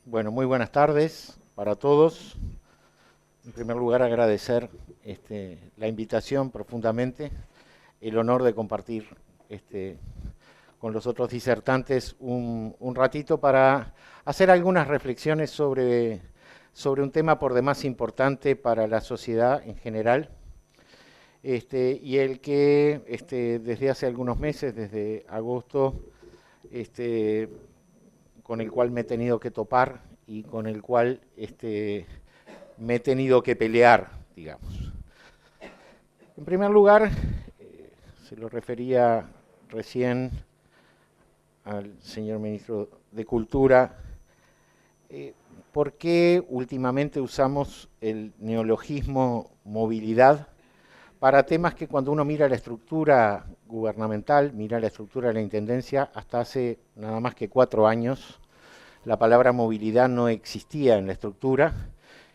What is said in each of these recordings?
Bueno, muy buenas tardes para todos. En primer lugar, agradecer la invitación profundamente, el honor de compartir con los otros disertantes un ratito para hacer algunas reflexiones sobre un tema por demás importante para la sociedad en general, y el que desde hace algunos meses, desde agosto, este, con el cual me he tenido que topar y con el cual me he tenido que pelear, digamos. En primer lugar, se lo refería recién al señor ministro de Cultura, ¿por qué últimamente usamos el neologismo movilidad para temas que cuando uno mira la estructura gubernamental, mira la estructura de la Intendencia, hasta hace nada más que 4 años, la palabra movilidad no existía en la estructura,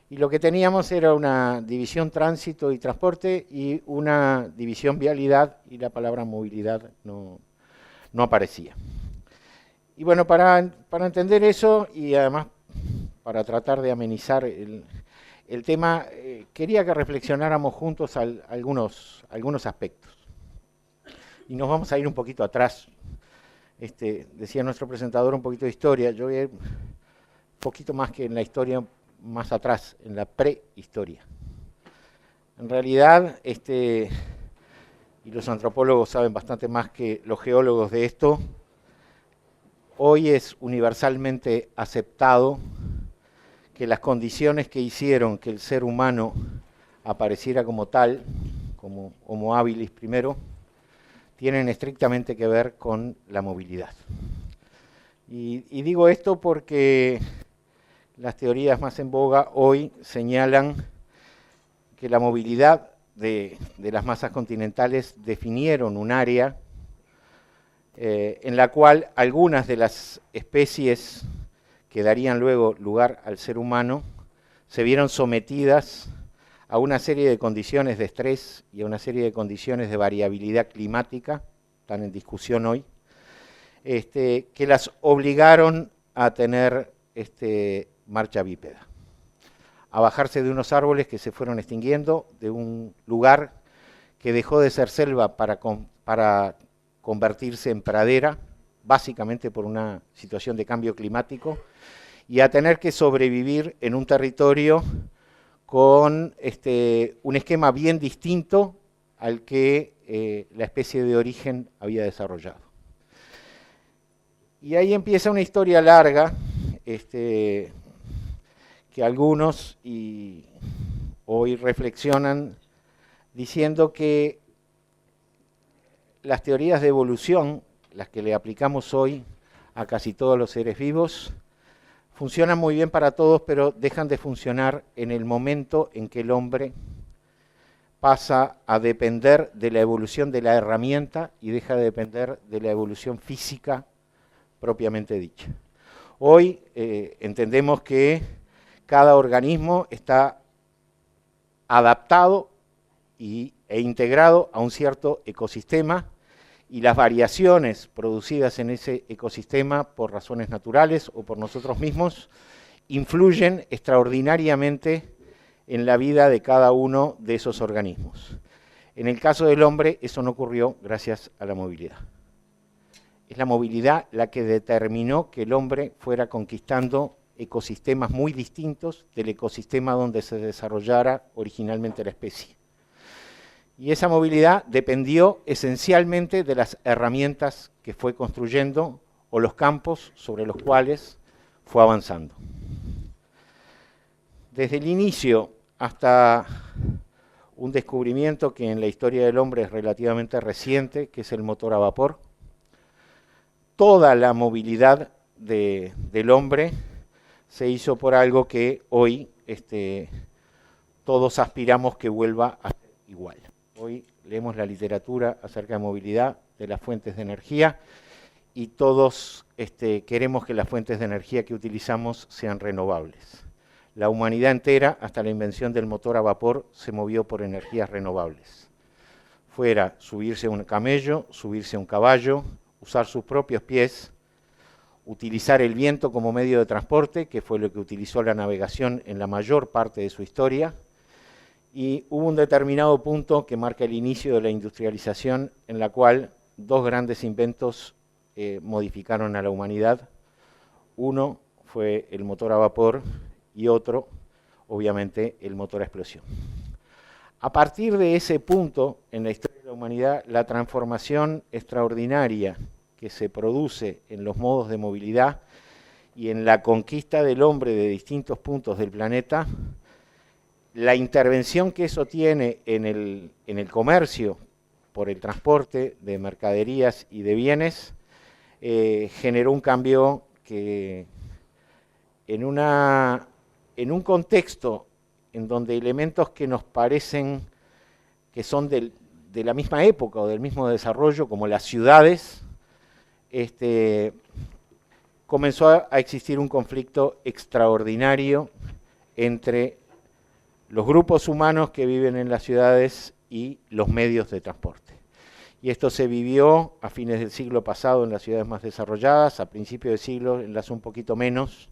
y lo que teníamos era una división tránsito y transporte y una división vialidad, y la palabra movilidad no aparecía. Y bueno, para entender eso y además para tratar de amenizar el tema, quería que reflexionáramos juntos algunos aspectos. Y nos vamos a ir un poquito atrás. Decía nuestro presentador un poquito de historia, yo voy a ir un poquito más que en la historia, más atrás, en la prehistoria. En realidad, y los antropólogos saben bastante más que los geólogos de esto, hoy es universalmente aceptado que las condiciones que hicieron que el ser humano apareciera como tal, como Homo habilis primero, tienen estrictamente que ver con la movilidad. Y digo esto porque las teorías más en boga hoy señalan que la movilidad de las masas continentales definieron un área en la cual algunas de las especies que darían luego lugar al ser humano se vieron sometidas a una serie de condiciones de estrés y a una serie de condiciones de variabilidad climática, están en discusión hoy, que las obligaron a tener marcha bípeda, a bajarse de unos árboles que se fueron extinguiendo, de un lugar que dejó de ser selva para convertirse en pradera, básicamente por una situación de cambio climático, y a tener que sobrevivir en un territorio con un esquema bien distinto al que la especie de origen había desarrollado. Y ahí empieza una historia larga, que algunos y hoy reflexionan diciendo que las teorías de evolución, las que le aplicamos hoy a casi todos los seres vivos, funcionan muy bien para todos, pero dejan de funcionar en el momento en que el hombre pasa a depender de la evolución de la herramienta y deja de depender de la evolución física propiamente dicha. Hoy entendemos que cada organismo está adaptado e integrado a un cierto ecosistema, y las variaciones producidas en ese ecosistema por razones naturales o por nosotros mismos influyen extraordinariamente en la vida de cada uno de esos organismos. En el caso del hombre eso no ocurrió gracias a la movilidad. Es la movilidad la que determinó que el hombre fuera conquistando ecosistemas muy distintos del ecosistema donde se desarrollara originalmente la especie. Y esa movilidad dependió esencialmente de las herramientas que fue construyendo o los campos sobre los cuales fue avanzando. Desde el inicio hasta un descubrimiento que en la historia del hombre es relativamente reciente, que es el motor a vapor, toda la movilidad del hombre se hizo por algo que hoy todos aspiramos que vuelva a ser igual. Hoy leemos la literatura acerca de movilidad, de las fuentes de energía, y todos queremos que las fuentes de energía que utilizamos sean renovables. La humanidad entera, hasta la invención del motor a vapor, se movió por energías renovables. Fuera subirse a un camello, subirse a un caballo, usar sus propios pies, utilizar el viento como medio de transporte, que fue lo que utilizó la navegación en la mayor parte de su historia, y hubo un determinado punto que marca el inicio de la industrialización, en la cual dos grandes inventos modificaron a la humanidad. Uno fue el motor a vapor y otro, obviamente, el motor a explosión. A partir de ese punto en la historia de la humanidad, la transformación extraordinaria que se produce en los modos de movilidad y en la conquista del hombre de distintos puntos del planeta, la intervención que eso tiene en el comercio por el transporte de mercaderías y de bienes, generó un cambio que en un contexto en donde elementos que nos parecen que son de la misma época o del mismo desarrollo, como las ciudades, comenzó a existir un conflicto extraordinario entre los grupos humanos que viven en las ciudades y los medios de transporte. Y esto se vivió a fines del siglo pasado en las ciudades más desarrolladas, a principios del siglo en las un poquito menos.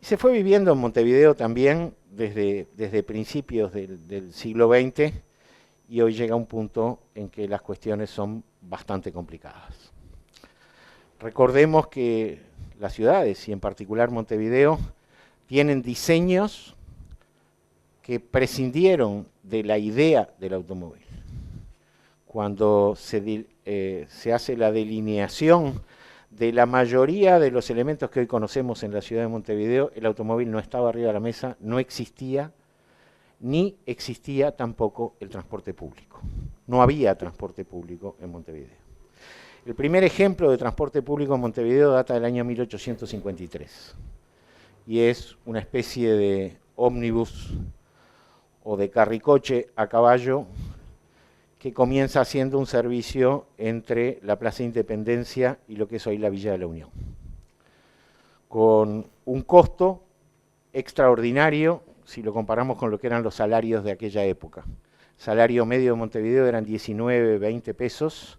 Y se fue viviendo en Montevideo también desde principios del siglo XX, y hoy llega un punto en que las cuestiones son bastante complicadas. Recordemos que las ciudades, y en particular Montevideo, tienen diseños que prescindieron de la idea del automóvil. Cuando se hace la delineación de la mayoría de los elementos que hoy conocemos en la ciudad de Montevideo, el automóvil no estaba arriba de la mesa, no existía, ni existía tampoco el transporte público. No había transporte público en Montevideo. El primer ejemplo de transporte público en Montevideo data del año 1853 y es una especie de ómnibus o de carricoche a caballo que comienza haciendo un servicio entre la Plaza Independencia y lo que es hoy la Villa de la Unión, con un costo extraordinario si lo comparamos con lo que eran los salarios de aquella época. Salario medio de Montevideo eran 19, 20 pesos,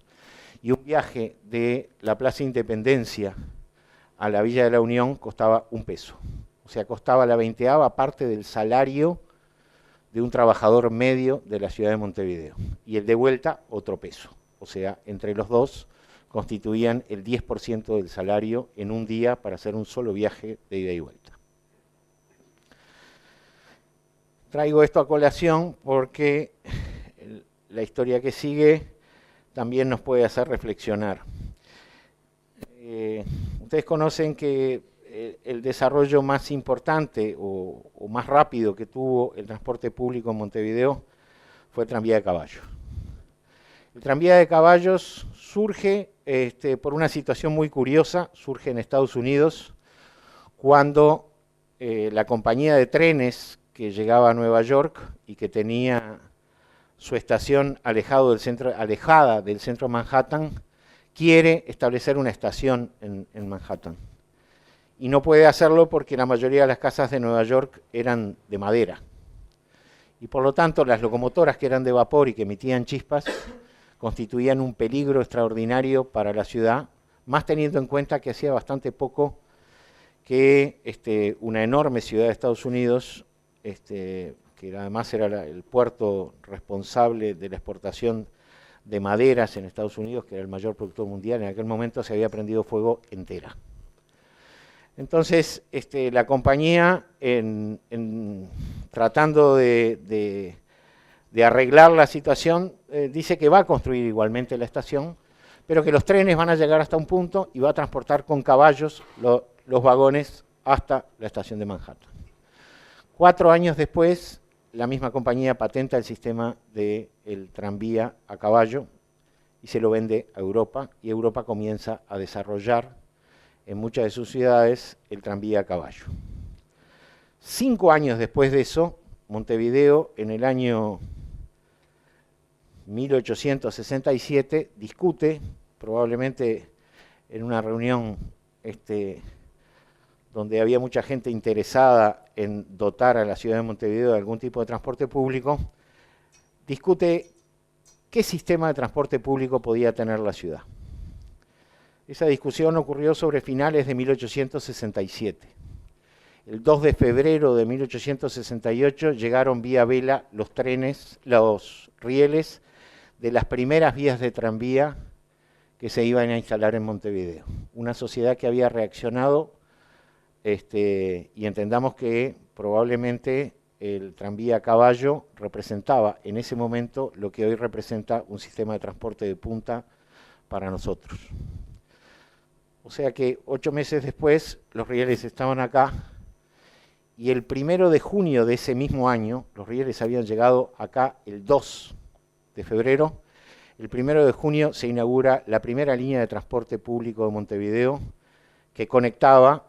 y un viaje de la Plaza Independencia a la Villa de la Unión costaba 1 peso. O sea, costaba la 20ª parte del salario de un trabajador medio de la ciudad de Montevideo. Y el de vuelta, otro peso. O sea, entre los dos constituían el 10% del salario en un día para hacer un solo viaje de ida y vuelta. Traigo esto a colación porque la historia que sigue también nos puede hacer reflexionar. Ustedes conocen que el desarrollo más importante o más rápido que tuvo el transporte público en Montevideo fue el tranvía de caballos. El tranvía de caballos surge por una situación muy curiosa, surge en Estados Unidos, cuando la compañía de trenes que llegaba a Nueva York y que tenía su estación alejada del centro de Manhattan, quiere establecer una estación en Manhattan. Y no puede hacerlo porque la mayoría de las casas de Nueva York eran de madera. Y por lo tanto las locomotoras que eran de vapor y que emitían chispas constituían un peligro extraordinario para la ciudad, más teniendo en cuenta que hacía bastante poco que una enorme ciudad de Estados Unidos, que además era el puerto responsable de la exportación de maderas en Estados Unidos, que era el mayor productor mundial, en aquel momento se había prendido fuego entera. Entonces, la compañía, tratando de arreglar la situación, dice que va a construir igualmente la estación, pero que los trenes van a llegar hasta un punto y va a transportar con caballos los vagones hasta la estación de Manhattan. 4 años después, la misma compañía patenta el sistema del tranvía a caballo y se lo vende a Europa, y Europa comienza a desarrollar en muchas de sus ciudades el tranvía a caballo. 5 años después de eso, Montevideo, en el año 1867, discute, probablemente en una reunión donde había mucha gente interesada en dotar a la ciudad de Montevideo de algún tipo de transporte público, discute qué sistema de transporte público podía tener la ciudad. Esa discusión ocurrió sobre finales de 1867. El 2 de febrero de 1868 llegaron vía vela los trenes, los rieles de las primeras vías de tranvía que se iban a instalar en Montevideo. Una sociedad que había reaccionado y entendamos que probablemente el tranvía a caballo representaba en ese momento lo que hoy representa un sistema de transporte de punta para nosotros. O sea que 8 meses después los rieles estaban acá y el 1 de junio de ese mismo año, los rieles habían llegado acá el 2 de febrero, el 1 de junio se inaugura la primera línea de transporte público de Montevideo que conectaba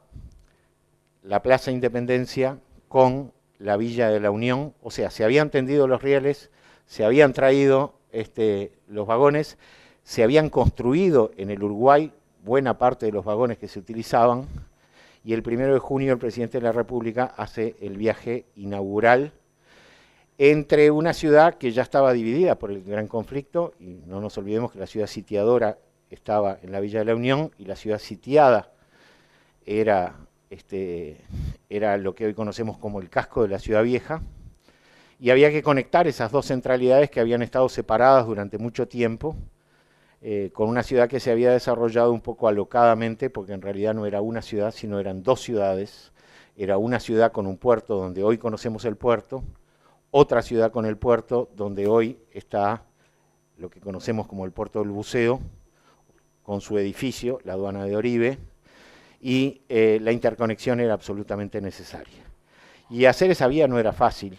la Plaza Independencia con la Villa de la Unión, o sea, se habían tendido los rieles, se habían traído los vagones, se habían construido en el Uruguay buena parte de los vagones que se utilizaban, y el 1 de junio el presidente de la República hace el viaje inaugural entre una ciudad que ya estaba dividida por el gran conflicto, y no nos olvidemos que la ciudad sitiadora estaba en la Villa de la Unión, y la ciudad sitiada era lo que hoy conocemos como el casco de la Ciudad Vieja, y había que conectar esas dos centralidades que habían estado separadas durante mucho tiempo, con una ciudad que se había desarrollado un poco alocadamente, porque en realidad no era una ciudad, sino eran dos ciudades. Era una ciudad con un puerto donde hoy conocemos el puerto, otra ciudad con el puerto donde hoy está lo que conocemos como el puerto del buceo, con su edificio, la aduana de Oribe, y la interconexión era absolutamente necesaria. Y hacer esa vía no era fácil.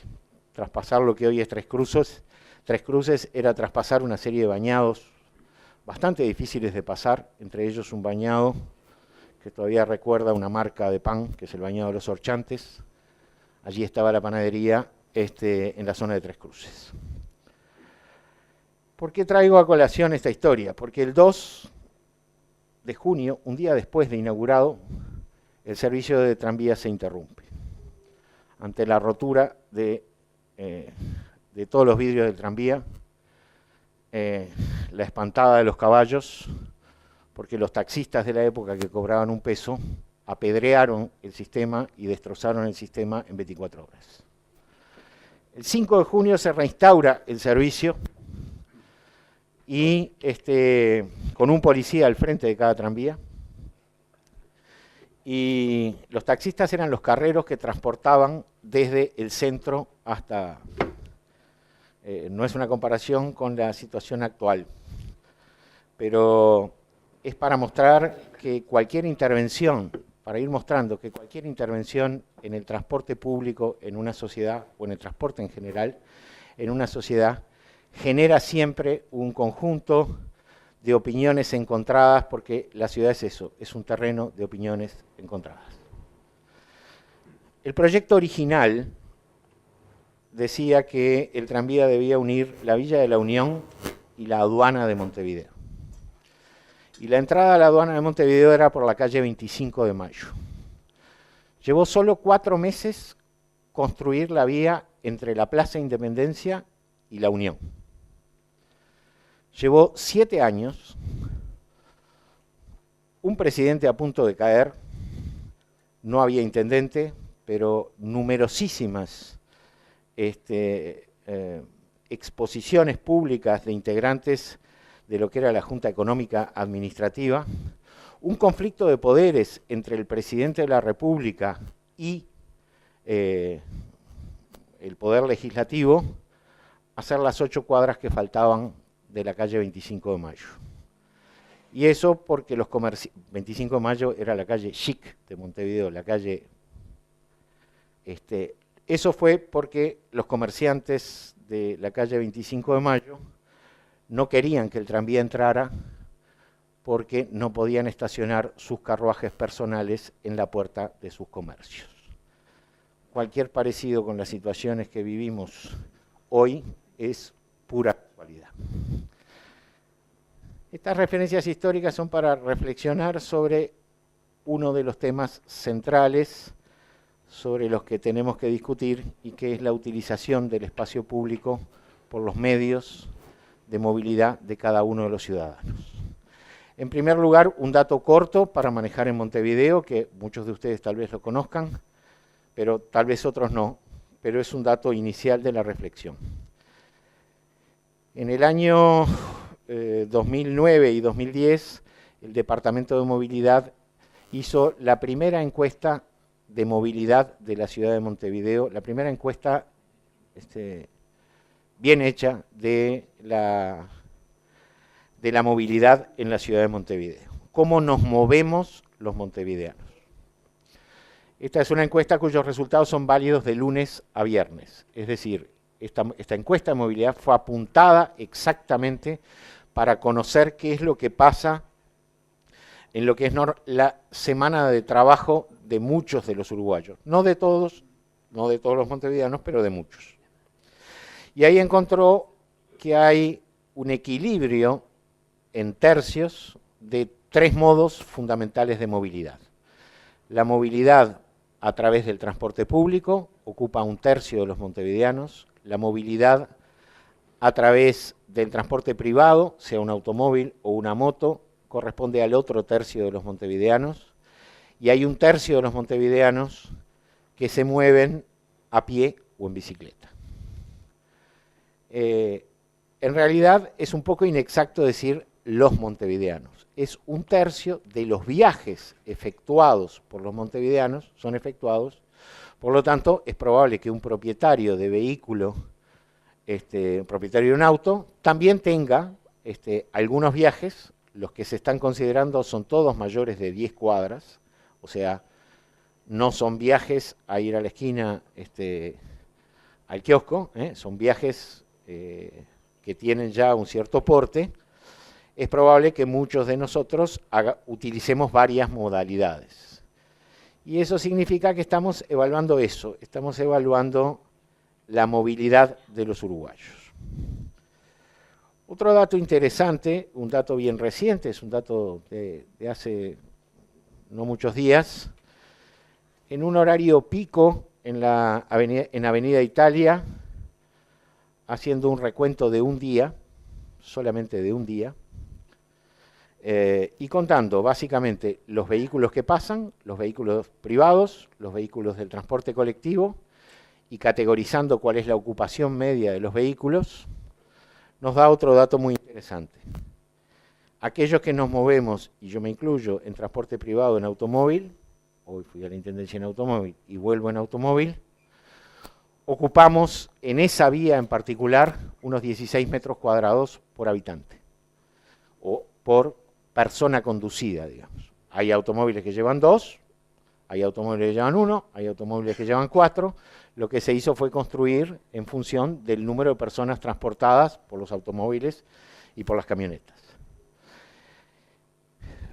Traspasar lo que hoy es Tres Cruces era traspasar una serie de bañados bastante difíciles de pasar, entre ellos un bañado que todavía recuerda una marca de pan, que es el bañado de los Orchantes. Allí estaba la panadería en la zona de Tres Cruces. ¿Por qué traigo a colación esta historia? Porque el 2 de junio, un día después de inaugurado, el servicio de tranvía se interrumpe. Ante la rotura de todos los vidrios del tranvía, la espantada de los caballos, porque los taxistas de la época que cobraban un peso apedrearon el sistema y destrozaron el sistema en 24 horas. El 5 de junio se reinstaura el servicio y con un policía al frente de cada tranvía, y los taxistas eran los carreros que transportaban desde el centro hasta... no es una comparación con la situación actual, pero es para mostrar que cualquier intervención, para ir mostrando que cualquier intervención en el transporte público en una sociedad, o en el transporte en general, en una sociedad, genera siempre un conjunto de opiniones encontradas, porque la ciudad es eso, es un terreno de opiniones encontradas. El proyecto original decía que el tranvía debía unir la Villa de la Unión y la aduana de Montevideo. Y la entrada a la aduana de Montevideo era por la calle 25 de Mayo. Llevó solo 4 meses construir la vía entre la Plaza Independencia y la Unión. Llevó 7 años, un presidente a punto de caer, no había intendente, pero numerosísimas exposiciones públicas de integrantes de lo que era la Junta Económica Administrativa, un conflicto de poderes entre el presidente de la República y el Poder Legislativo, hacer las 8 cuadras que faltaban de la calle 25 de Mayo. Y eso porque los 25 de Mayo era la calle chic de Montevideo, la calle... Eso fue porque los comerciantes de la calle 25 de Mayo no querían que el tranvía entrara porque no podían estacionar sus carruajes personales en la puerta de sus comercios. Cualquier parecido con las situaciones que vivimos hoy es pura casualidad. Estas referencias históricas son para reflexionar sobre uno de los temas centrales sobre los que tenemos que discutir, y que es la utilización del espacio público por los medios de movilidad de cada uno de los ciudadanos. En primer lugar, un dato corto para manejar en Montevideo, que muchos de ustedes tal vez lo conozcan, pero tal vez otros no, pero es un dato inicial de la reflexión. En el año 2009 y 2010, el Departamento de Movilidad hizo la primera encuesta de movilidad de la ciudad de Montevideo, la primera encuesta bien hecha de la movilidad en la ciudad de Montevideo. ¿Cómo nos movemos los montevideanos? Esta es una encuesta cuyos resultados son válidos de lunes a viernes. Es decir, esta encuesta de movilidad fue apuntada exactamente para conocer qué es lo que pasa en lo que es la semana de trabajo de muchos de los uruguayos. No de todos los montevideanos, pero de muchos. Y ahí encontró que hay un equilibrio en tercios de tres modos fundamentales de movilidad. La movilidad a través del transporte público ocupa un tercio de los montevideanos. La movilidad a través del transporte privado, sea un automóvil o una moto, corresponde al otro tercio de los montevideanos. Y hay un tercio de los montevideanos que se mueven a pie o en bicicleta. En realidad es un poco inexacto decir los montevideanos. Es un tercio de los viajes efectuados por los montevideanos son efectuados. Por lo tanto, es probable que un propietario de vehículo, propietario de un auto, también tenga algunos viajes. Los que se están considerando son todos mayores de 10 cuadras, o sea, no son viajes a ir a la esquina al kiosco, son viajes que tienen ya un cierto porte. Es probable que muchos de nosotros utilicemos varias modalidades. Y eso significa que estamos evaluando eso, estamos evaluando la movilidad de los uruguayos. Otro dato interesante, un dato bien reciente, es un dato de hace no muchos días, en un horario pico en Avenida Italia, haciendo un recuento de un día, solamente de un día, y contando básicamente los vehículos que pasan, los vehículos privados, los vehículos del transporte colectivo, y categorizando cuál es la ocupación media de los vehículos, nos da otro dato muy interesante. Aquellos que nos movemos, y yo me incluyo, en transporte privado, en automóvil, hoy fui a la Intendencia en automóvil y vuelvo en automóvil, ocupamos en esa vía en particular unos 16 metros cuadrados por habitante, o por persona conducida, digamos. Hay automóviles que llevan 2, hay automóviles que llevan 1, hay automóviles que llevan 4. Lo que se hizo fue construir en función del número de personas transportadas por los automóviles y por las camionetas.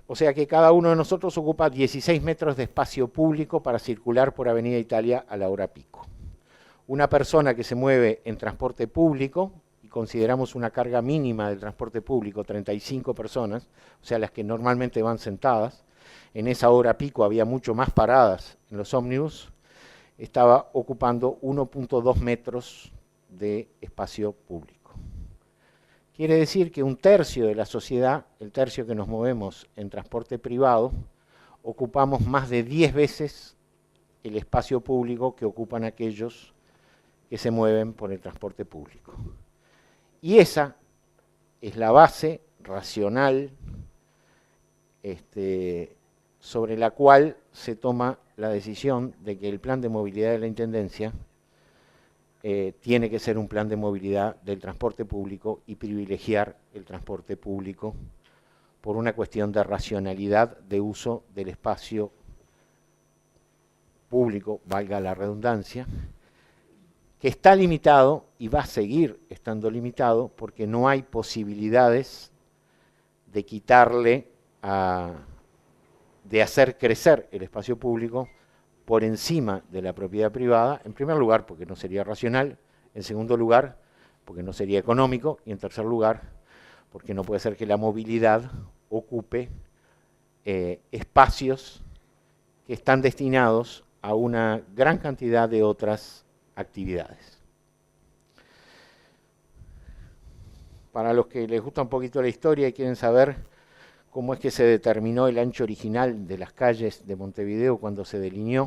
O sea que cada uno de nosotros ocupa 16 metros de espacio público para circular por Avenida Italia a la hora pico. Una persona que se mueve en transporte público, y consideramos una carga mínima del transporte público, 35 personas, o sea, las que normalmente van sentadas, en esa hora pico había mucho más paradas en los ómnibus, estaba ocupando 1.2 metros de espacio público. Quiere decir que un tercio de la sociedad, el tercio que nos movemos en transporte privado, ocupamos más de 10 veces el espacio público que ocupan aquellos que se mueven por el transporte público. Y esa es la base racional sobre la cual se toma la decisión de que el plan de movilidad de la Intendencia tiene que ser un plan de movilidad del transporte público y privilegiar el transporte público por una cuestión de racionalidad de uso del espacio público, valga la redundancia, que está limitado y va a seguir estando limitado porque no hay posibilidades de quitarle, de hacer crecer el espacio público por encima de la propiedad privada, en primer lugar porque no sería racional, en segundo lugar porque no sería económico y en tercer lugar porque no puede ser que la movilidad ocupe espacios que están destinados a una gran cantidad de otras actividades. Para los que les gusta un poquito la historia y quieren saber cómo es que se determinó el ancho original de las calles de Montevideo cuando se delineó.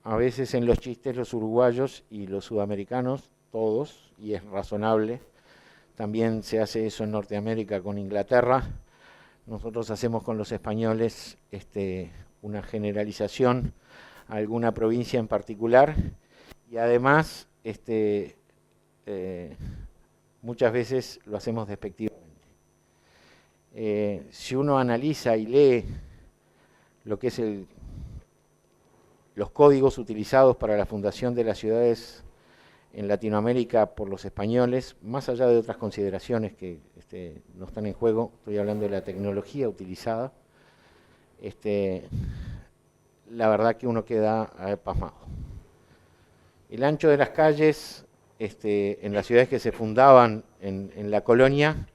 A veces en los chistes los uruguayos y los sudamericanos, todos, y es razonable, también se hace eso en Norteamérica con Inglaterra. Nosotros hacemos con los españoles una generalización a alguna provincia en particular y además muchas veces lo hacemos despectivamente. Si uno analiza y lee lo que es los códigos utilizados para la fundación de las ciudades en Latinoamérica por los españoles, más allá de otras consideraciones que no están en juego, estoy hablando de la tecnología utilizada, la verdad que uno queda pasmado. El ancho de las calles en las ciudades que se fundaban en la colonia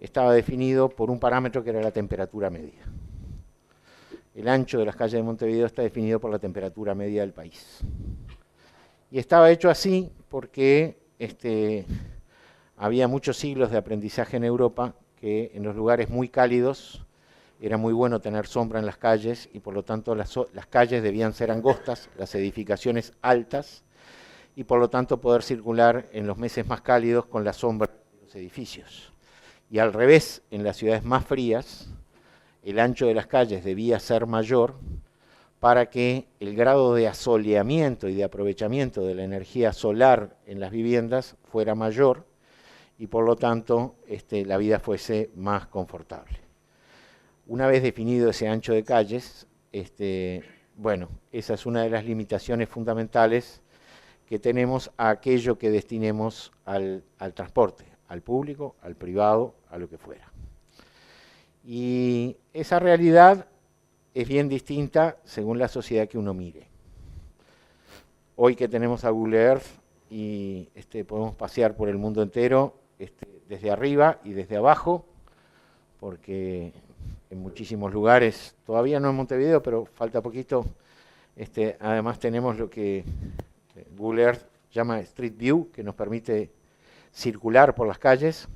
estaba definido por un parámetro que era la temperatura media. El ancho de las calles de Montevideo está definido por la temperatura media del país. Y estaba hecho así porque había muchos siglos de aprendizaje en Europa que en los lugares muy cálidos era muy bueno tener sombra en las calles y por lo tanto las calles debían ser angostas, las edificaciones altas y por lo tanto poder circular en los meses más cálidos con la sombra de los edificios. Y al revés, en las ciudades más frías, el ancho de las calles debía ser mayor para que el grado de asoleamiento y de aprovechamiento de la energía solar en las viviendas fuera mayor y por lo tanto la vida fuese más confortable. Una vez definido ese ancho de calles, bueno, esa es una de las limitaciones fundamentales que tenemos a aquello que destinemos al transporte, al público, al privado, a lo que fuera. Y esa realidad es bien distinta según la sociedad que uno mire. Hoy que tenemos a Google Earth y podemos pasear por el mundo entero, desde arriba y desde abajo, porque en muchísimos lugares, todavía no en Montevideo, pero falta poquito, además tenemos lo que Google Earth llama Street View, que nos permite circular por las calles.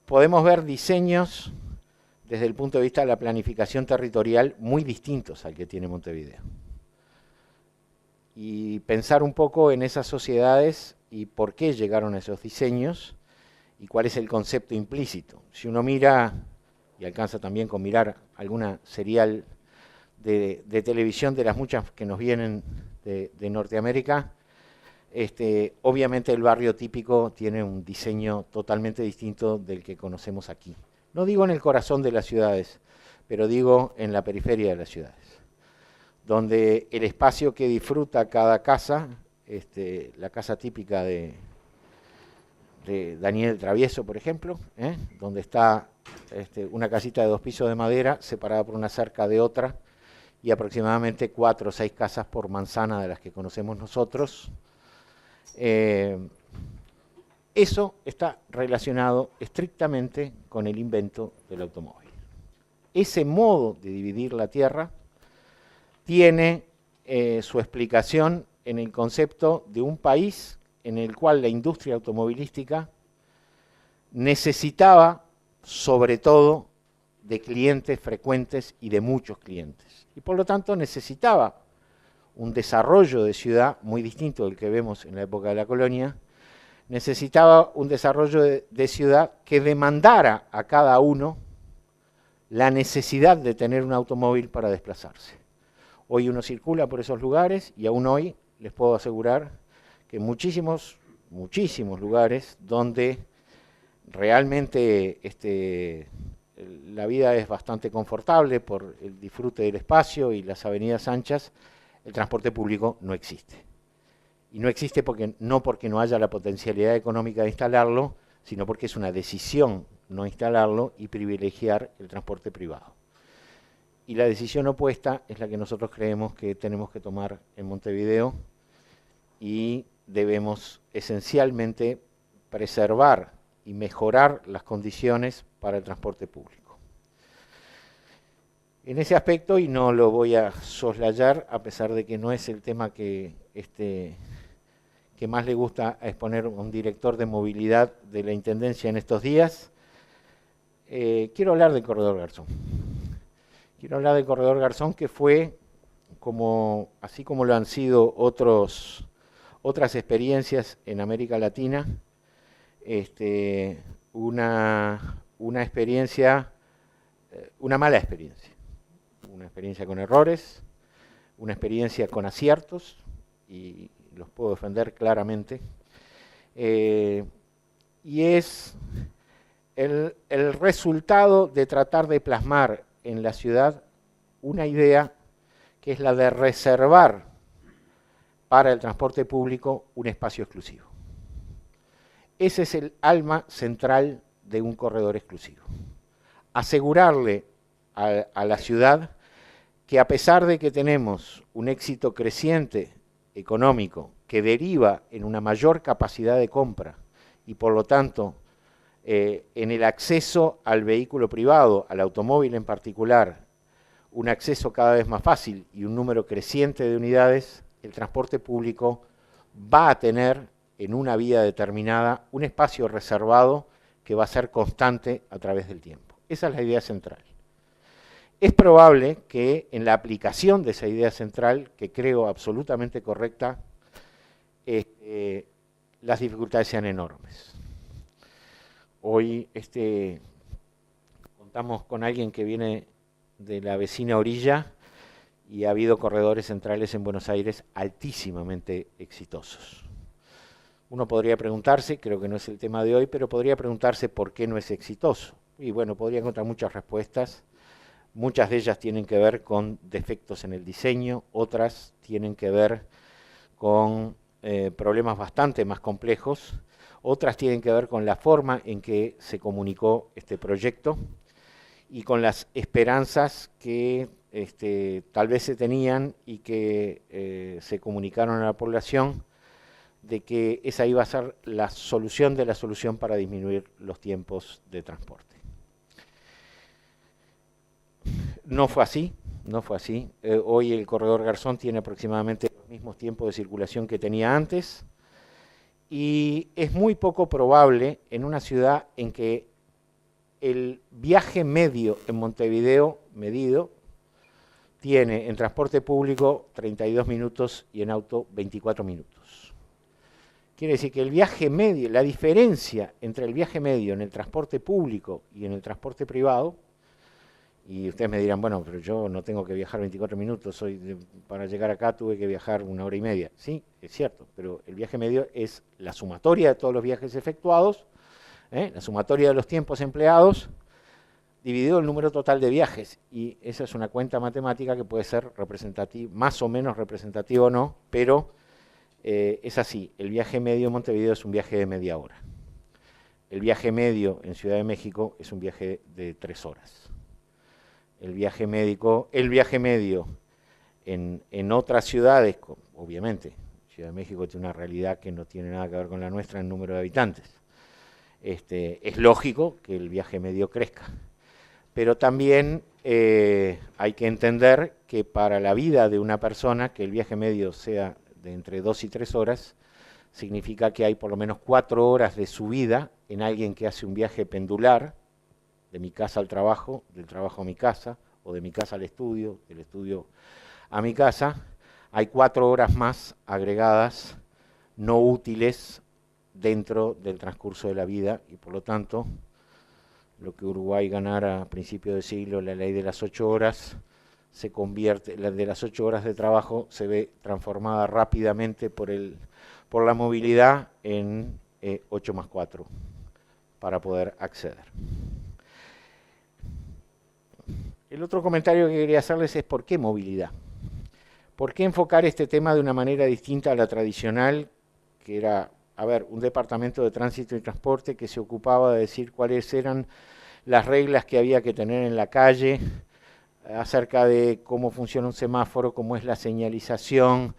Podemos ver diseños desde el punto de vista de la planificación territorial muy distintos al que tiene Montevideo. Y pensar un poco en esas sociedades y por qué llegaron a esos diseños y cuál es el concepto implícito. Si uno mira, y alcanza también con mirar alguna serial de televisión de las muchas que nos vienen de Norteamérica, obviamente el barrio típico tiene un diseño totalmente distinto del que conocemos aquí. No digo en el corazón de las ciudades, pero digo en la periferia de las ciudades, donde el espacio que disfruta cada casa, la casa típica de Daniel Travieso, por ejemplo, donde está una casita de 2 pisos de madera separada por una cerca de otra y aproximadamente 4 o 6 casas por manzana de las que conocemos nosotros. Eso está relacionado estrictamente con el invento del automóvil. Ese modo de dividir la tierra tiene su explicación en el concepto de un país en el cual la industria automovilística necesitaba, sobre todo, de clientes frecuentes y de muchos clientes. Y por lo tanto necesitaba un desarrollo de ciudad muy distinto del que vemos en la época de la colonia, necesitaba un desarrollo de ciudad que demandara a cada uno la necesidad de tener un automóvil para desplazarse. Hoy uno circula por esos lugares y aún hoy les puedo asegurar que muchísimos lugares donde realmente la vida es bastante confortable por el disfrute del espacio y las avenidas anchas, el transporte público no existe. Y no existe no porque no haya la potencialidad económica de instalarlo, sino porque es una decisión no instalarlo y privilegiar el transporte privado. Y la decisión opuesta es la que nosotros creemos que tenemos que tomar en Montevideo y debemos esencialmente preservar y mejorar las condiciones para el transporte público. En ese aspecto, y no lo voy a soslayar, a pesar de que no es el tema que que más le gusta exponer a un director de movilidad de la Intendencia en estos días. Quiero hablar del Corredor Garzón. Quiero hablar del Corredor Garzón, que fue, así como lo han sido otras experiencias en América Latina, una experiencia, una mala experiencia. Una experiencia con errores, una experiencia con aciertos, y los puedo defender claramente. Y es el resultado de tratar de plasmar en la ciudad una idea que es la de reservar para el transporte público un espacio exclusivo. Ese es el alma central de un corredor exclusivo. Asegurarle a la ciudad que, a pesar de que tenemos un éxito creciente económico que deriva en una mayor capacidad de compra y por lo tanto en el acceso al vehículo privado, al automóvil en particular, un acceso cada vez más fácil y un número creciente de unidades, el transporte público va a tener en una vía determinada un espacio reservado que va a ser constante a través del tiempo. Esa es la idea central. Es probable que en la aplicación de esa idea central, que creo absolutamente correcta, las dificultades sean enormes. Hoy contamos con alguien que viene de la vecina orilla y ha habido corredores centrales en Buenos Aires altísimamente exitosos. Uno podría preguntarse, creo que no es el tema de hoy, pero podría preguntarse por qué no es exitoso. Y bueno, podría encontrar muchas respuestas. Muchas de ellas tienen que ver con defectos en el diseño, otras tienen que ver con problemas bastante más complejos, otras tienen que ver con la forma en que se comunicó este proyecto y con las esperanzas que tal vez se tenían y que se comunicaron a la población de que esa iba a ser la solución de la solución para disminuir los tiempos de transporte. No fue así, no fue así. Hoy el Corredor Garzón tiene aproximadamente los mismos tiempos de circulación que tenía antes y es muy poco probable en una ciudad en que el viaje medio en Montevideo medido tiene en transporte público 32 minutos y en auto 24 minutos. Quiere decir que el viaje medio, la diferencia entre el viaje medio en el transporte público y en el transporte privado, y ustedes me dirán, bueno, pero yo no tengo que viajar 24 minutos, para llegar acá tuve que viajar 1 hora y media. Sí, es cierto, pero el viaje medio es la sumatoria de todos los viajes efectuados, la sumatoria de los tiempos empleados, dividido el número total de viajes. Y esa es una cuenta matemática que puede ser representativa, más o menos representativa o no, pero es así. El viaje medio en Montevideo es un viaje de media hora. El viaje medio en Ciudad de México es un viaje de 3 horas. El viaje medio en otras ciudades, obviamente, Ciudad de México tiene una realidad que no tiene nada que ver con la nuestra en número de habitantes. Es lógico que el viaje medio crezca, pero también hay que entender que para la vida de una persona, que el viaje medio sea de entre 2 y 3 horas, significa que hay por lo menos 4 horas de su vida en alguien que hace un viaje pendular, de mi casa al trabajo, del trabajo a mi casa, o de mi casa al estudio, del estudio a mi casa. Hay 4 horas más agregadas, no útiles, dentro del transcurso de la vida, y por lo tanto, lo que Uruguay ganara a principios de siglo, la ley de las 8 horas, se convierte, la de las 8 horas de trabajo se ve transformada rápidamente por la movilidad en 8 más 4 para poder acceder. El otro comentario que quería hacerles es ¿por qué movilidad? ¿Por qué enfocar este tema de una manera distinta a la tradicional, que era, un departamento de tránsito y transporte que se ocupaba de decir cuáles eran las reglas que había que tener en la calle, acerca de cómo funciona un semáforo, cómo es la señalización,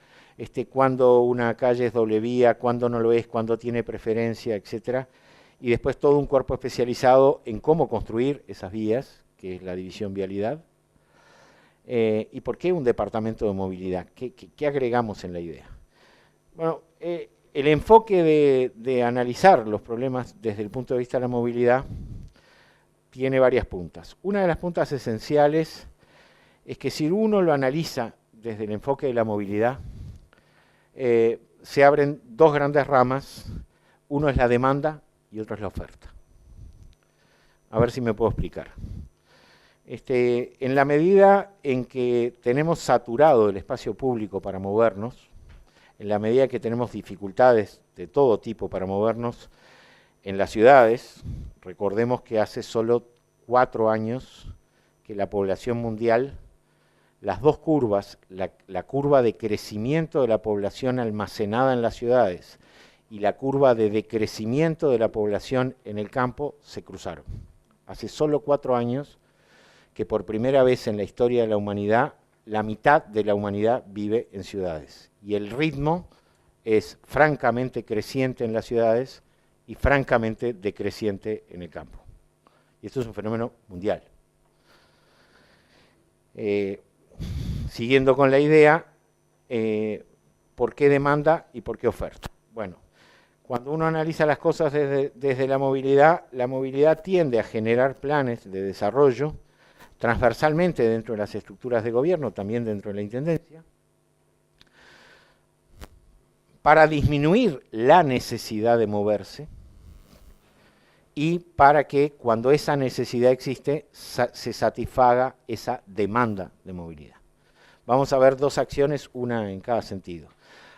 cuándo una calle es doble vía, cuándo no lo es, cuándo tiene preferencia, etcétera, y después todo un cuerpo especializado en cómo construir esas vías, que es la división vialidad. ¿Y por qué un departamento de movilidad? ¿Qué agregamos en la idea? Bueno, el enfoque de analizar los problemas desde el punto de vista de la movilidad tiene varias puntas. Una de las puntas esenciales es que si uno lo analiza desde el enfoque de la movilidad, se abren dos grandes ramas. Uno es la demanda y otro es la oferta. A ver si me puedo explicar. En la medida en que tenemos saturado el espacio público para movernos, en la medida que tenemos dificultades de todo tipo para movernos en las ciudades, recordemos que hace solo 4 años que la población mundial, las dos curvas, la curva de crecimiento de la población almacenada en las ciudades y la curva de decrecimiento de la población en el campo, se cruzaron. Hace solo 4 años que por primera vez en la historia de la humanidad, la mitad de la humanidad vive en ciudades. Y el ritmo es francamente creciente en las ciudades y francamente decreciente en el campo. Y esto es un fenómeno mundial. Siguiendo con la idea, ¿por qué demanda y por qué oferta? Bueno, cuando uno analiza las cosas desde la movilidad tiende a generar planes de desarrollo transversalmente dentro de las estructuras de gobierno, también dentro de la Intendencia, para disminuir la necesidad de moverse y para que cuando esa necesidad existe se satisfaga esa demanda de movilidad. Vamos a ver dos acciones, una en cada sentido.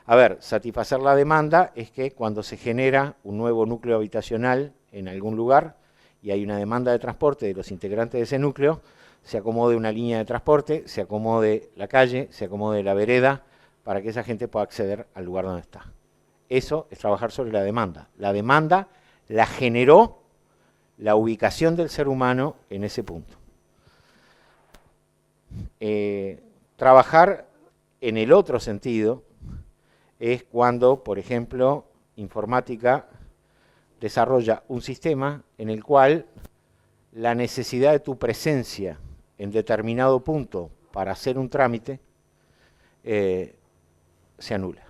A ver, satisfacer la demanda es que cuando se genera un nuevo núcleo habitacional en algún lugar y hay una demanda de transporte de los integrantes de ese núcleo, se acomode una línea de transporte, se acomode la calle, se acomode la vereda, para que esa gente pueda acceder al lugar donde está. Eso es trabajar sobre la demanda. La demanda la generó la ubicación del ser humano en ese punto. Trabajar en el otro sentido es cuando, por ejemplo, informática desarrolla un sistema en el cual la necesidad de tu presencia en determinado punto para hacer un trámite se anula.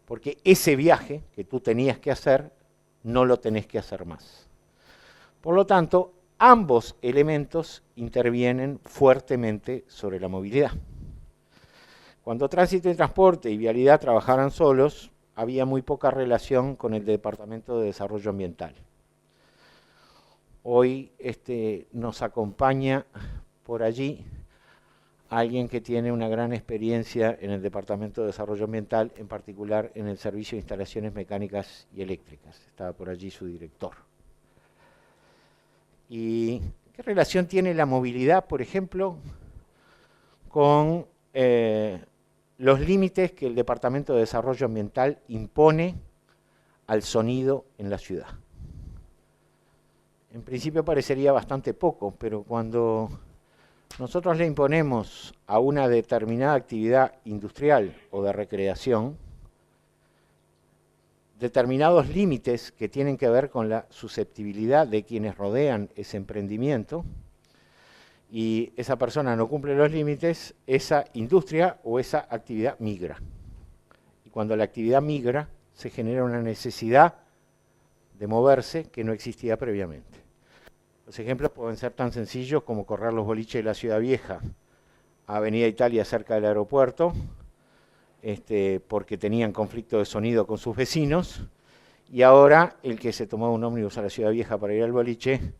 Porque ese viaje que tú tenías que hacer, no lo tenés que hacer más. Por lo tanto, ambos elementos intervienen fuertemente sobre la movilidad. Cuando tránsito y transporte y vialidad trabajaran solos, había muy poca relación con el Departamento de Desarrollo Ambiental. Hoy nos acompaña por allí alguien que tiene una gran experiencia en el Departamento de Desarrollo Ambiental, en particular en el Servicio de Instalaciones Mecánicas y Eléctricas. Estaba por allí su director. ¿Y qué relación tiene la movilidad, por ejemplo, con los límites que el Departamento de Desarrollo Ambiental impone al sonido en la ciudad? En principio parecería bastante poco, pero cuando nosotros le imponemos a una determinada actividad industrial o de recreación determinados límites que tienen que ver con la susceptibilidad de quienes rodean ese emprendimiento, y esa persona no cumple los límites, esa industria o esa actividad migra. Y cuando la actividad migra, se genera una necesidad de moverse que no existía previamente. Los ejemplos pueden ser tan sencillos como correr los boliches de la Ciudad Vieja a Avenida Italia cerca del aeropuerto, porque tenían conflicto de sonido con sus vecinos, y ahora el que se tomó un ómnibus a la Ciudad Vieja para ir al boliche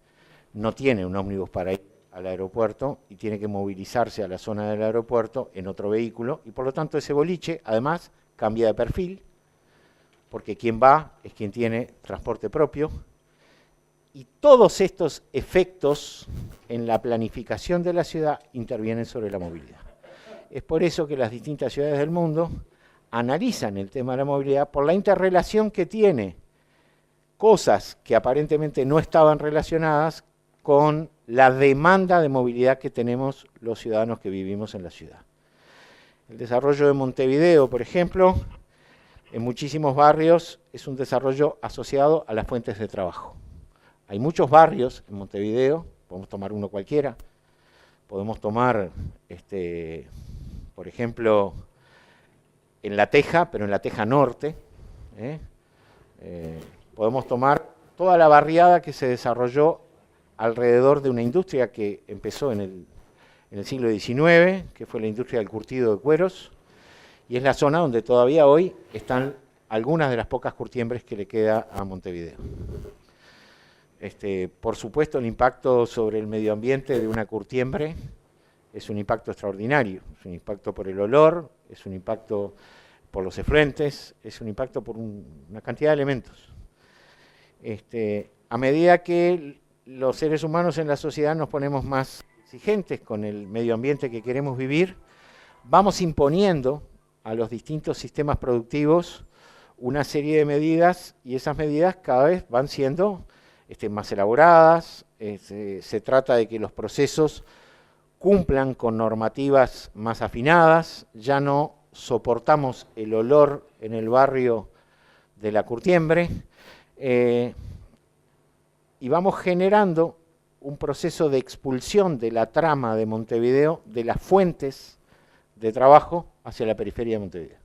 no tiene un ómnibus para ir al aeropuerto y tiene que movilizarse a la zona del aeropuerto en otro vehículo, y por lo tanto ese boliche además cambia de perfil, porque quien va es quien tiene transporte propio, y todos estos efectos en la planificación de la ciudad intervienen sobre la movilidad. Es por eso que las distintas ciudades del mundo analizan el tema de la movilidad por la interrelación que tiene cosas que aparentemente no estaban relacionadas con la demanda de movilidad que tenemos los ciudadanos que vivimos en la ciudad. El desarrollo de Montevideo, por ejemplo, en muchísimos barrios es un desarrollo asociado a las fuentes de trabajo. Hay muchos barrios en Montevideo, podemos tomar uno cualquiera, podemos tomar, por ejemplo, en La Teja, pero en La Teja Norte, ¿eh? Podemos tomar toda la barriada que se desarrolló alrededor de una industria que empezó en el siglo XIX, que fue la industria del curtido de cueros, y es la zona donde todavía hoy están algunas de las pocas curtiembres que le queda a Montevideo. Por supuesto, el impacto sobre el medio ambiente de una curtiembre es un impacto extraordinario, es un impacto por el olor, es un impacto por los efluentes, es un impacto por una cantidad de elementos. A medida que los seres humanos en la sociedad nos ponemos más exigentes con el medio ambiente que queremos vivir, vamos imponiendo a los distintos sistemas productivos una serie de medidas, y esas medidas cada vez van siendo más elaboradas. Se trata de que los procesos cumplan con normativas más afinadas. Ya no soportamos el olor en el barrio de la curtiembre, y vamos generando un proceso de expulsión de la trama de Montevideo, de las fuentes de trabajo hacia la periferia de Montevideo.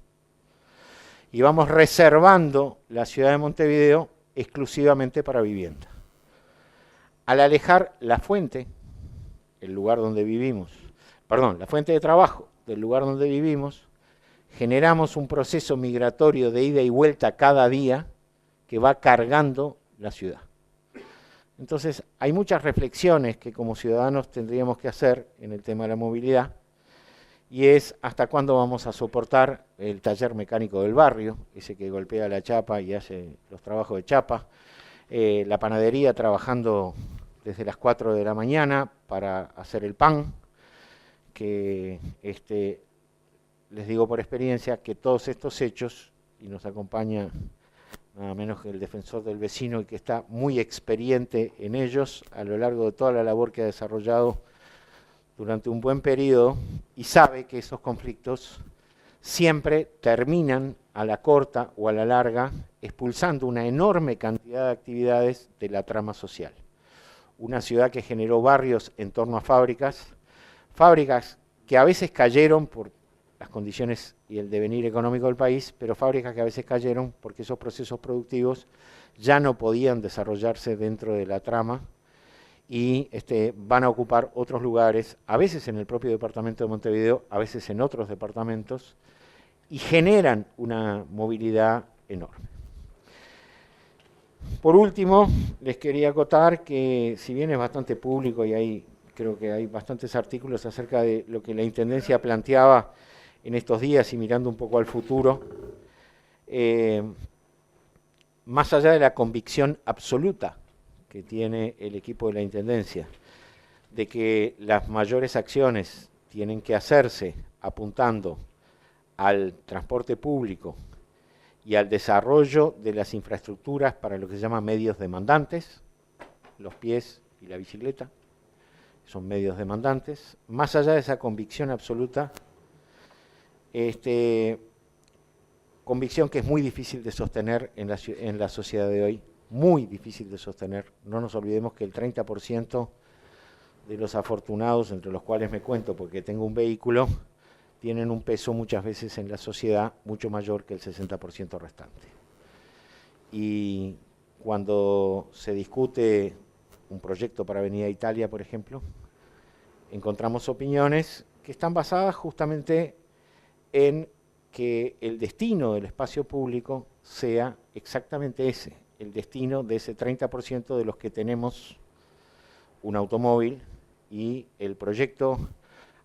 Y vamos reservando la ciudad de Montevideo exclusivamente para vivienda. Al alejar la fuente, el lugar donde vivimos, perdón, la fuente de trabajo del lugar donde vivimos, generamos un proceso migratorio de ida y vuelta cada día que va cargando la ciudad. Entonces, hay muchas reflexiones que como ciudadanos tendríamos que hacer en el tema de la movilidad, y es hasta cuándo vamos a soportar el taller mecánico del barrio, ese que golpea la chapa y hace los trabajos de chapa, la panadería trabajando desde las 4 de la mañana para hacer el pan, que les digo por experiencia que todos estos hechos, y nos acompaña nada menos que el defensor del vecino y que está muy experiente en ellos a lo largo de toda la labor que ha desarrollado durante un buen periodo, y sabe que esos conflictos siempre terminan a la corta o a la larga expulsando una enorme cantidad de actividades de la trama social. Una ciudad que generó barrios en torno a fábricas que a veces cayeron por las condiciones y el devenir económico del país, pero fábricas que a veces cayeron porque esos procesos productivos ya no podían desarrollarse dentro de la trama y van a ocupar otros lugares, a veces en el propio departamento de Montevideo, a veces en otros departamentos, y generan una movilidad enorme. Por último, les quería acotar que si bien es bastante público y creo que hay bastantes artículos acerca de lo que la Intendencia planteaba en estos días y mirando un poco al futuro, más allá de la convicción absoluta que tiene el equipo de la Intendencia, de que las mayores acciones tienen que hacerse apuntando al transporte público y al desarrollo de las infraestructuras para lo que se llama medios demandantes, los pies y la bicicleta, son medios demandantes. Más allá de esa convicción absoluta, convicción que es muy difícil de sostener en la sociedad de hoy, muy difícil de sostener. No nos olvidemos que el 30% de los afortunados, entre los cuales me cuento porque tengo un vehículo, tienen un peso muchas veces en la sociedad mucho mayor que el 60% restante. Y cuando se discute un proyecto para Avenida Italia, por ejemplo, encontramos opiniones que están basadas justamente en que el destino del espacio público sea exactamente ese, el destino de ese 30% de los que tenemos un automóvil, y el proyecto,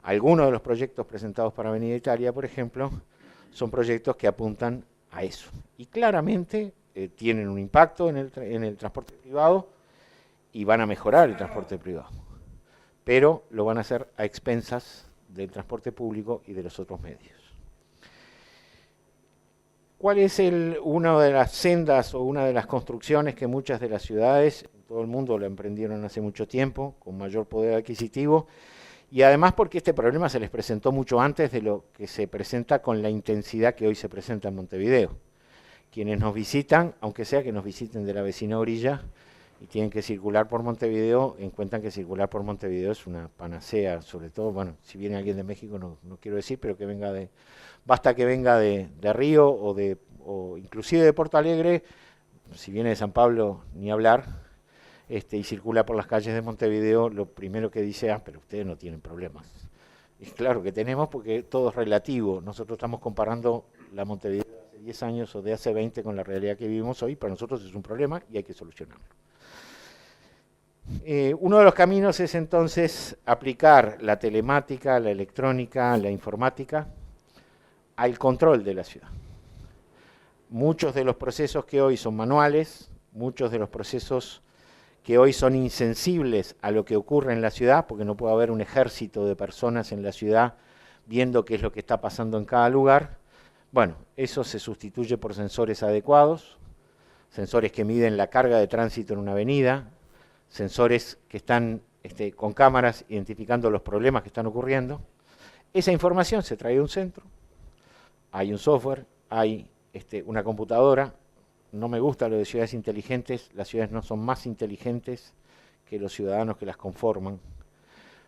algunos de los proyectos presentados para Avenida Italia, por ejemplo, son proyectos que apuntan a eso. Y claramente tienen un impacto en el transporte privado y van a mejorar el transporte privado, pero lo van a hacer a expensas del transporte público y de los otros medios. ¿Cuál es una de las sendas o una de las construcciones que muchas de las ciudades, en todo el mundo, lo emprendieron hace mucho tiempo, con mayor poder adquisitivo, y además porque este problema se les presentó mucho antes de lo que se presenta con la intensidad que hoy se presenta en Montevideo? Quienes nos visitan, aunque sea que nos visiten de la vecina orilla y tienen que circular por Montevideo, encuentran que circular por Montevideo es una panacea, sobre todo, bueno, si viene alguien de México no quiero decir, pero que venga basta que venga de Río o de o inclusive de Porto Alegre, si viene de San Pablo, ni hablar, y circula por las calles de Montevideo, lo primero que dice, pero ustedes no tienen problemas. Y claro que tenemos, porque todo es relativo. Nosotros estamos comparando la Montevideo de hace 10 años o de hace 20 con la realidad que vivimos hoy. Para nosotros es un problema y hay que solucionarlo. Uno de los caminos es entonces aplicar la telemática, la electrónica, la informática al control de la ciudad. Muchos de los procesos que hoy son manuales, muchos de los procesos que hoy son insensibles a lo que ocurre en la ciudad, porque no puede haber un ejército de personas en la ciudad viendo qué es lo que está pasando en cada lugar. Bueno, eso se sustituye por sensores adecuados, sensores que miden la carga de tránsito en una avenida, sensores que están con cámaras identificando los problemas que están ocurriendo. Esa información se trae a un centro, hay un software, hay una computadora. No me gusta lo de ciudades inteligentes, las ciudades no son más inteligentes que los ciudadanos que las conforman,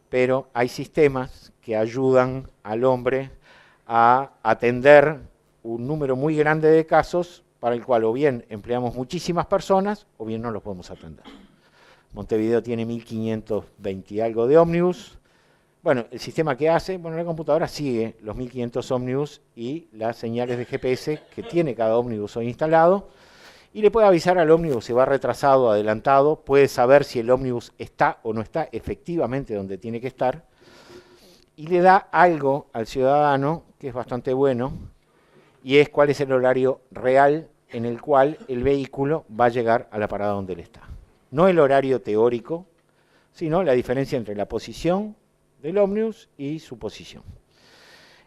pero hay sistemas que ayudan al hombre a atender un número muy grande de casos para el cual o bien empleamos muchísimas personas o bien no los podemos atender. Montevideo tiene 1520 y algo de ómnibus. Bueno, el sistema que hace, bueno, la computadora sigue los 1500 ómnibus y las señales de GPS que tiene cada ómnibus hoy instalado, y le puede avisar al ómnibus si va retrasado o adelantado, puede saber si el ómnibus está o no está efectivamente donde tiene que estar, y le da algo al ciudadano que es bastante bueno, y es cuál es el horario real en el cual el vehículo va a llegar a la parada donde él está. No el horario teórico, sino la diferencia entre la posición del ómnibus y su posición.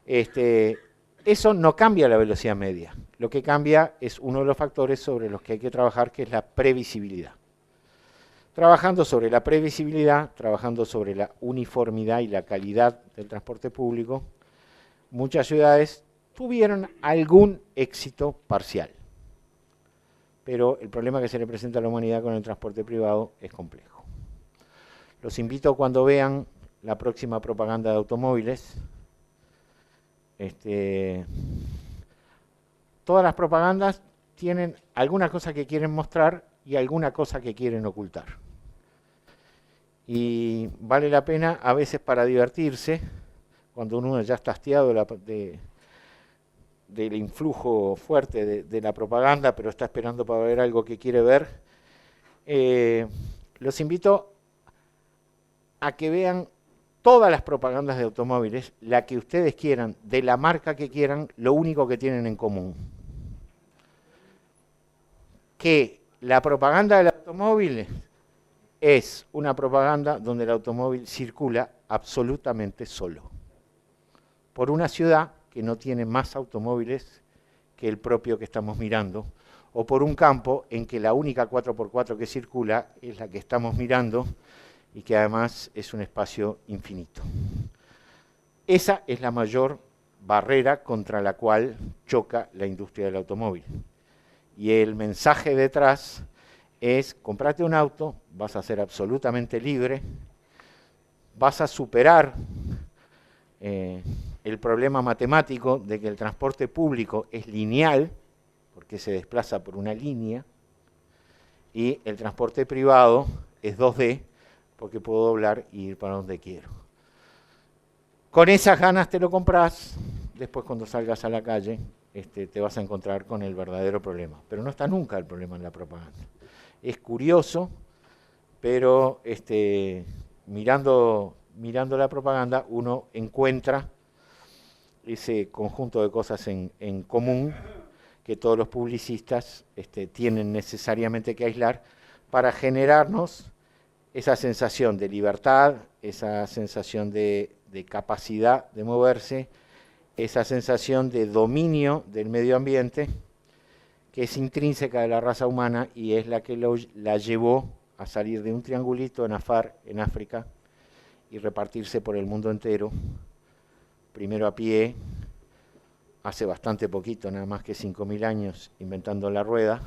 Eso no cambia la velocidad media. Lo que cambia es uno de los factores sobre los que hay que trabajar, que es la previsibilidad. Trabajando sobre la previsibilidad, trabajando sobre la uniformidad y la calidad del transporte público, muchas ciudades tuvieron algún éxito parcial. Pero el problema que se le presenta a la humanidad con el transporte privado es complejo. Los invito, cuando vean la próxima propaganda de automóviles, todas las propagandas tienen alguna cosa que quieren mostrar y alguna cosa que quieren ocultar. Y vale la pena a veces, para divertirse, cuando uno ya está hastiado del influjo fuerte de la propaganda, pero está esperando para ver algo que quiere ver, los invito a que vean todas las propagandas de automóviles, la que ustedes quieran, de la marca que quieran. Lo único que tienen en común, que la propaganda del automóvil es una propaganda donde el automóvil circula absolutamente solo, por una ciudad que no tiene más automóviles que el propio que estamos mirando, o por un campo en que la única 4x4 que circula es la que estamos mirando, y que además es un espacio infinito. Esa es la mayor barrera contra la cual choca la industria del automóvil. Y el mensaje detrás es: comprate un auto, vas a ser absolutamente libre, vas a superar el problema matemático de que el transporte público es lineal, porque se desplaza por una línea, y el transporte privado es 2D, porque puedo doblar y ir para donde quiero. Con esas ganas te lo compras, después cuando salgas a la calle te vas a encontrar con el verdadero problema. Pero no está nunca el problema en la propaganda. Es curioso, pero mirando la propaganda uno encuentra ese conjunto de cosas en común que todos los publicistas tienen necesariamente que aislar para generarnos esa sensación de libertad, esa sensación de capacidad de moverse, esa sensación de dominio del medio ambiente, que es intrínseca de la raza humana y es la que la llevó a salir de un triangulito en Afar, en África, y repartirse por el mundo entero, primero a pie, hace bastante poquito, nada más que 5.000 años, inventando la rueda,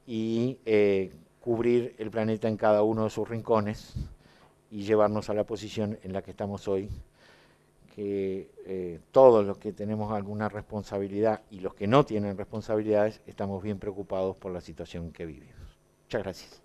y cubrir el planeta en cada uno de sus rincones y llevarnos a la posición en la que estamos hoy, que todos los que tenemos alguna responsabilidad y los que no tienen responsabilidades estamos bien preocupados por la situación que vivimos. Muchas gracias.